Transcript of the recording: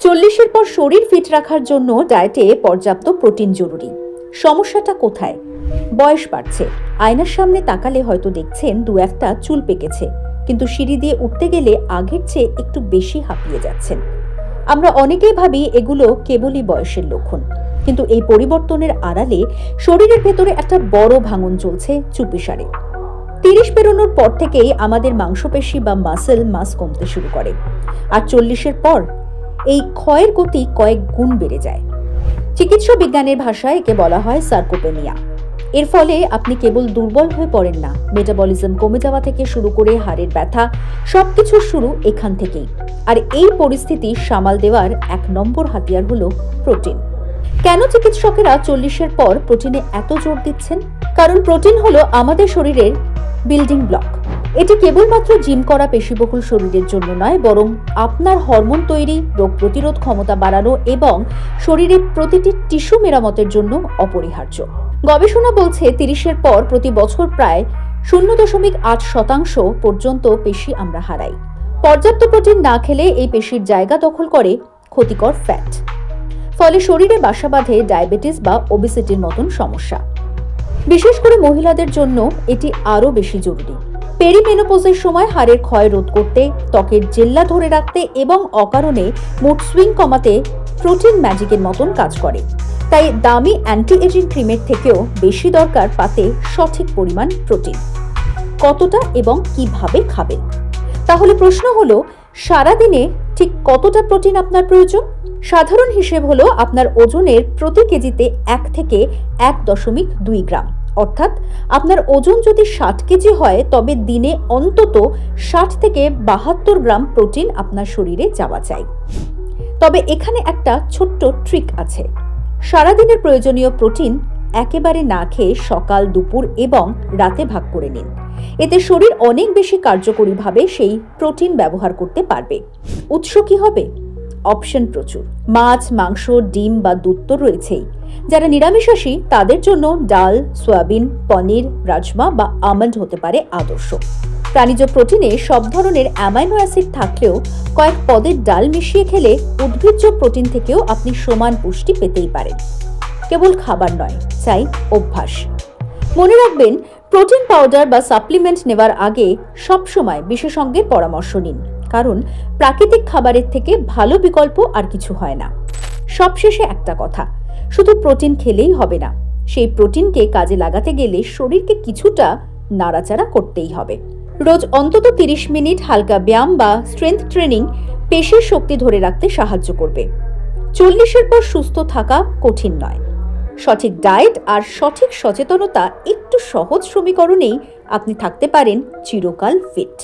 40-এর পর শরীর ফিট রাখার জন্য ডায়েটে পর্যাপ্ত প্রোটিন জরুরি। সমস্যাটা কোথায়? বয়স বাড়ছে, আয়নার সামনে তাকালে হয়তো দেখছেন দু একটা চুল পেকেছে, কিন্তু সিঁড়ি দিয়ে উঠতে গেলে আগের চেয়ে একটু বেশি হাঁপিয়ে যাচ্ছেন। আমরা অনেকেই ভাবি এগুলো কেবলই বয়সের লক্ষণ, কিন্তু এই পরিবর্তনের আড়ালে শরীরের ভেতরে একটা বড় ভাঙন চলছে চুপিসারে। 30 পেরোনোর পর থেকেই আমাদের মাংসপেশি বা মাসেল মাস কমতে শুরু করে, আর 40-এর পর এই ক্ষয়ের গতি কয়েক গুণ বেড়ে যায়। চিকিৎসা বিজ্ঞানের ভাষায় একে বলা হয় সার্কোপেনিয়া। এর ফলে আপনি কেবল দুর্বল হয়ে পড়েন না, মেটাবলিজম কমে যাওয়া থেকে শুরু করে হাড়ের ব্যথা, সবকিছুর শুরু এখান থেকেই। আর এই পরিস্থিতি সামাল দেওয়ার 1 নম্বর হাতিয়ার হলো প্রোটিন। কেন চিকিৎসকেরা 40-এর পর প্রোটিনে এত জোর দিচ্ছেন? কারণ প্রোটিন হলো আমাদের শরীরের বিল্ডিং ব্লক। এটি কেবলমাত্র জিম করা পেশিবহুল শরীরের জন্য নয়, বরং আপনার হরমোন তৈরি, রোগ প্রতিরোধ ক্ষমতা বাড়ানো এবং শরীরের প্রতিটি টিস্যু মেরামতের জন্য অপরিহার্য। গবেষণা বলছে 30-এর পর প্রতি বছর প্রায় 0.8% পর্যন্ত পেশি আমরা হারাই। পর্যাপ্ত প্রোটিন না খেলে এই পেশির জায়গা দখল করে ক্ষতিকর ফ্যাট, ফলে শরীরে বাসা বাঁধে ডায়াবেটিস বা ওবেসিটির মতন সমস্যা। বিশেষ করে মহিলাদের জন্য এটি আরও বেশি জরুরি। পেরিমেনোপজের সময় হাড়ের ক্ষয় রোধ করতে, ত্বকের জেল্লা ধরে রাখতে এবং অকারণে মুড সুইং কমাতে প্রোটিন ম্যাজিকের মতন কাজ করে। তাই দামি অ্যান্টি এজিং ক্রিমের থেকেও বেশি দরকার পাতে সঠিক পরিমাণ প্রোটিন। কতটা এবং কিভাবে খাবেন? তাহলে প্রশ্ন হলো, সারাদিনে ঠিক কতটা প্রোটিন আপনার প্রয়োজন? সাধারণ হিসেব হলো আপনার ওজনের প্রতি কেজিতে 1 থেকে 1.2 গ্রাম। অর্থাৎ আপনার ওজন যদি 60 কেজি হয়, তবে দিনে অন্তত 60 থেকে 72 গ্রাম প্রোটিন আপনার শরীরে যাওয়া চাই। তবে এখানে একটা ছোট্ট ট্রিক আছে। সারাদিনের প্রয়োজনীয় প্রোটিন একেবারে না খেয়ে সকাল, দুপুর এবং রাতে ভাগ করে নিন। এতে শরীর অনেক বেশি কার্যকরীভাবে সেই প্রোটিন ব্যবহার করতে পারবে। উৎস কি হবে? অপশন প্রচুর। মাছ, মাংস, ডিম বা দুধ তো রয়েছেই। যারা নিরামিষাশী তাদের জন্য ডাল, সয়াবিন, পনির, রাজমা বা আমন্ড হতে পারে আদর্শ। প্রাণীজ প্রোটিনে সব ধরনের অ্যামাইনো অ্যাসিড থাকলেও কয়েক পদের ডাল মিশিয়ে খেলে উদ্ভিজ্জ প্রোটিন থেকেও আপনি সমান পুষ্টি পেতেই পারেন। কেবল খাবার নয়, চাই অভ্যাস। মনে রাখবেন, প্রোটিন পাউডার বা সাপ্লিমেন্ট নেওয়ার আগে সবসময় বিশেষজ্ঞের পরামর্শ নিন, কারণ প্রাকৃতিক খাবারের থেকে ভালো বিকল্প আর কিছু হয় না। সবশেষে একটা কথা, শুধু প্রোটিন খেলেই হবে না। সেই প্রোটিনকে কাজে লাগাতে গেলে শরীরকে কিছুটা নাড়াচাড়া করতেই হবে। রোজ অন্তত 30 মিনিট হালকা ব্যায়াম বা স্ট্রেংথ ট্রেনিং পেশির শক্তি ধরে রাখতে সাহায্য করবে। 40-এর পর সুস্থ থাকা কঠিন নয়। সঠিক ডায়েট আর সঠিক সচেতনতা, একটু সহজ সমীকরণেই আপনি থাকতে পারেন চিরকাল ফিট।